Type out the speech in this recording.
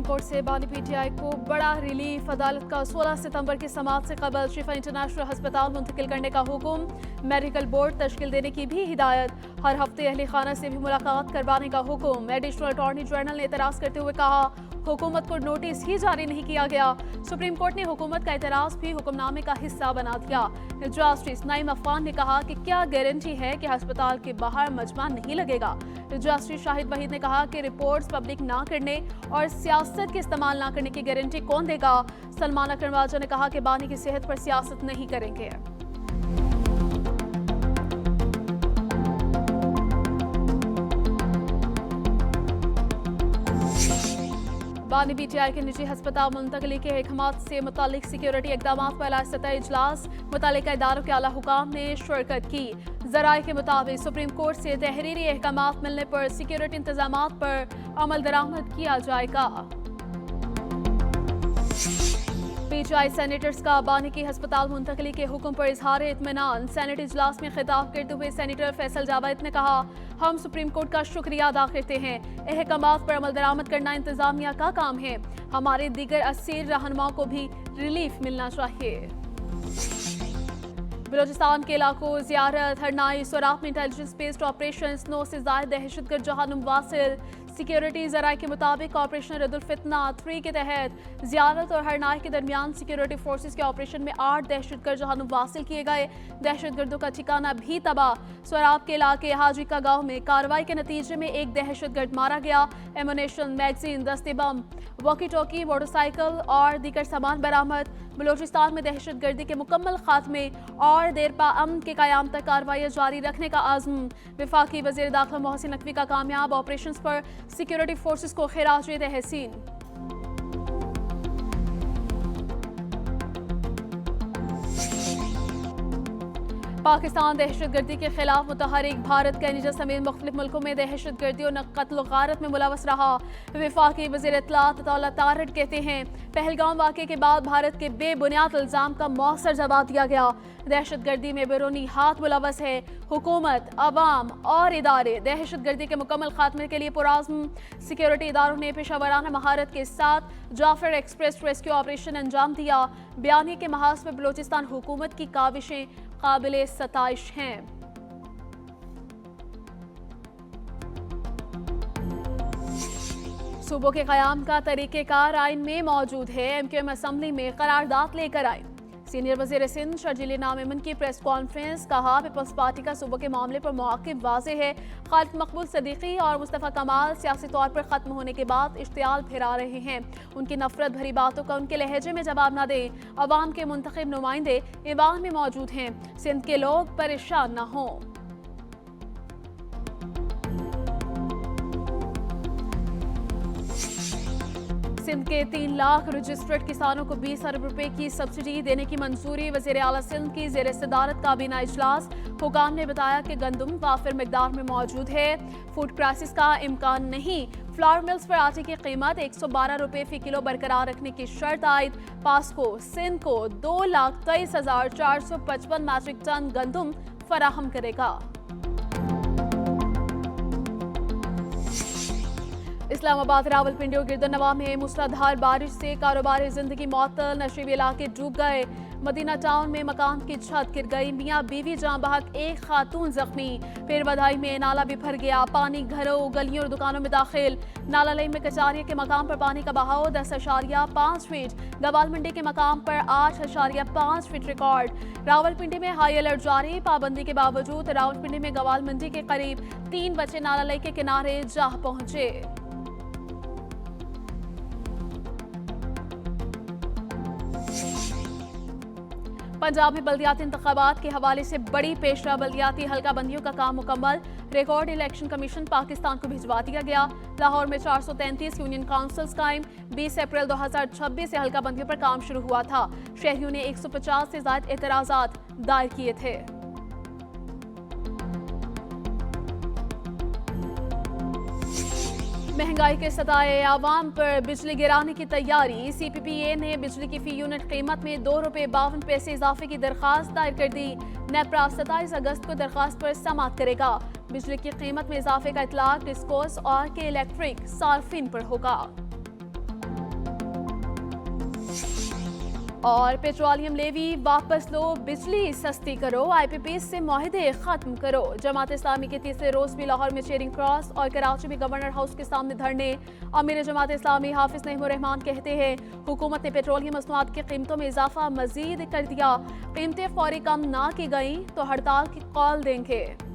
Court से बानी PTI को बड़ा रिलीफ। अदालत का 16 सितंबर की समाअत से कबल शिफा इंटरनेशनल अस्पताल मुंतकिल करने का हुक्म। मेडिकल बोर्ड तश्कील देने की भी हिदायत। हर हफ्ते अहले खाना से भी मुलाकात करवाने का हुक्म। एडिशनल अटॉर्नी जनरल ने एतराज करते हुए कहा हुकूमत को नोटिस ही जारी नहीं किया गया। सुप्रीम कोर्ट ने हुकूमत का एतराज भी हुक्मनामे का हिस्सा बना दिया। जस्टिस नईम अफगान ने कहा कि क्या गारंटी है कि अस्पताल के बाहर मजमा नहीं लगेगा। जस्टिस शाहिद वहीद ने कहा कि रिपोर्ट्स पब्लिक ना करने और सियासत के इस्तेमाल ना करने की गारंटी कौन देगा। सलमान अकरमवाजा ने कहा कि बानी की सेहत पर सियासत नहीं करेंगे। बानी पीटीआई के निजी अस्पताल मुंतकली के अहकाम से मुतालिक सिक्योरिटी इकदाम पर आला सतह इजलास। मुतालिका इदारों के आला हुकाम ने शिरकत की। जराये के मुताबिक सुप्रीम कोर्ट से तहरीरी अहकाम मिलने पर सिक्योरिटी इंतजाम पर अमल दरामद किया जाएगा। पीटीआई सेनेटर्स का बानी की अस्पताल मुंतकली के हुक्म पर इजहार इत्मीनान। सेनेट इजलास में खिताब करते हुए सेनेटर फैसल जावेद ने कहा हम सुप्रीम कोर्ट का शुक्रिया अदा करते हैं। अहकामात पर अमल दरामद करना इंतजामिया का काम है। हमारे दीगर असीर रहनुमाओं को भी रिलीफ मिलना चाहिए। बलोचिस्तान के इलाकों जियारत हरनाई सोराब में इंटेलिजेंस बेस्ड ऑपरेशन 9 से ज्यादा दहशतगर्द जहानुम वासिल। सिक्योरिटी जराये के मुताबिक ऑपरेशन रद्दुल फितना 3 के तहत जियारत और हरनाई के दरमियान सिक्योरिटी फोर्सेस के ऑपरेशन में 8 दहशतगर्द जहानुम वासिल किए गए। दहशतगर्दों का ठिकाना भी तबाह। सोराब के इलाके हाजी का गांव में कार्रवाई के नतीजे में एक दहशतगर्द मारा गया। एमुनेशन, मैगजीन, दस्ते बम, वॉकी टॉकी, मोटरसाइकिल और दीगर सामान बरामद। बलोचिस्तान में दहशतगर्दी के मुकम्मल खात्मे और देरपा अमन के कयाम तक कार्रवाई जारी रखने का आज़म। वफाकी वज़ीर दाखिला मोहसिन नकवी का कामयाब ऑपरेशन पर सिक्योरिटी फोर्सेस को खिराज तहसीन। पाकिस्तान दहशतगर्दी के खिलाफ मुतहरिक। भारत कैनेडा समेत मुख्तलिफ मुल्कों में दहशतगर्दी और कत्ल गारत में मुलवस रहा। वफाकी वज़ीर इत्तलात अताउल्लाह तारड़ कहते हैं पहलगाम वाक़े के बाद भारत के बेबुनियाद इल्ज़ाम का मौसर जवाब दिया गया। दहशतगर्दी में बैरूनी हाथ मुलवस है। हुकूमत, अवाम और इदारे दहशतगर्दी के मुकम्मल खात्मे के लिए पुराज़्म। सिक्योरिटी इदारों ने पेशावराना महारत के साथ जाफर एक्सप्रेस रेस्क्यू ऑपरेशन अंजाम दिया। बयानी के महाज पर बलोचिस्तान हुकूमत की काविशें काबिले सताइश हैं। सूबों के क़याम का तरीक़ेकार आइन में मौजूद है। एमक्यूएम असम्बली में करारदाद लेकर आई। सीनियर वज़ीर सिंध शर्जील नामिमन की प्रेस कॉन्फ्रेंस। कहा पीपल्स पार्टी का सूबों के मामले पर मौक़िफ़ वाज़ेह है। खालिद मकबूल सदीकी और मुस्तफ़ा कमाल सियासी तौर पर ख़त्म होने के बाद इश्तियाल फैला रहे हैं। उनकी नफरत भरी बातों का उनके लहजे में जवाब न दें। अवाम के मुंतखब नुमाइंदे ईवान में मौजूद हैं। सिंध के लोग परेशान न हों। सिंध के 3 लाख रजिस्टर्ड किसानों को 20 अरब रुपए की सब्सिडी देने की मंजूरी। वज़ीर आला सिंध की ज़ेर सदारत काबीना इजलास। हुकाम ने बताया कि गंदम वाफिर मिकदार में मौजूद है। फूड क्राइसिस का इम्कान नहीं। फ्लावर मिल्स पर आटे की कीमत 112 रुपए फी किलो बरकरार रखने की शर्त आयद। पास्को सिंध को 2,23,455 मैट्रिक टन गंदम फराहम करेगा। इस्लामाबाद, रावलपिंडी और गिरदनवा में मूसलाधार बारिश से कारोबारी जिंदगी मअतल। नशीबी इलाके डूब गए। मदीना टाउन में मकान की छत गिर गई। मियाँ बीवी जान बहक, एक खातून जख्मी। फिर बधाई में नाला बिफर गया। पानी घरों, गलियों और दुकानों में दाखिल। नाला लई में कचारिया के मकाम पर पानी का बहाव 10.5 फीट। गवाल मंडी के मकाम पर 8.5 फीट रिकॉर्ड। रावलपिंडी में हाई अलर्ट जारी। पाबंदी के बावजूद रावलपिंडी में गवाल मंडी के करीब 3 बच्चे नाला लई के किनारे जा पहुंचे। पंजाब में बल्दियाती इंतखाबात के हवाले से बड़ी पेशरा। बल्दियाती हल्का बंदियों का काम मुकम्मल। रिकॉर्ड इलेक्शन कमीशन पाकिस्तान को भिजवा दिया गया। लाहौर में 433 यूनियन काउंसिल्स कायम। 20 अप्रैल 2026 से हल्का बंदियों पर काम शुरू हुआ था। शहरियों ने 150 से ज्यादा एतराजात दायर किए थे। महंगाई के सताए आवाम पर बिजली गिराने की तैयारी। CPPA ने बिजली की फी यूनिट कीमत में 2 रुपये 52 पैसे इजाफे की दरखास्त दायर कर दी। नेपरा 27 अगस्त को दरखास्त पर समाअत करेगा। बिजली की कीमत में इजाफे का इतलाक डिस्कोस और के इलेक्ट्रिक सार्फिन पर होगा। और पेट्रोलियम लेवी वापस लो, बिजली सस्ती करो, IPPs से मुआहदे खत्म करो। जमात इस्लामी के तीसरे रोज भी लाहौर में चेयरिंग क्रॉस और कराची में गवर्नर हाउस के सामने धरने। अमीर जमात इस्लामी हाफिज नईमुर रहमान कहते हैं हुकूमत ने पेट्रोलियम मसनूआत की कीमतों में इजाफा मजीद कर दिया, कीमतें फौरी कम ना की गई तो हड़ताल की कॉल देंगे।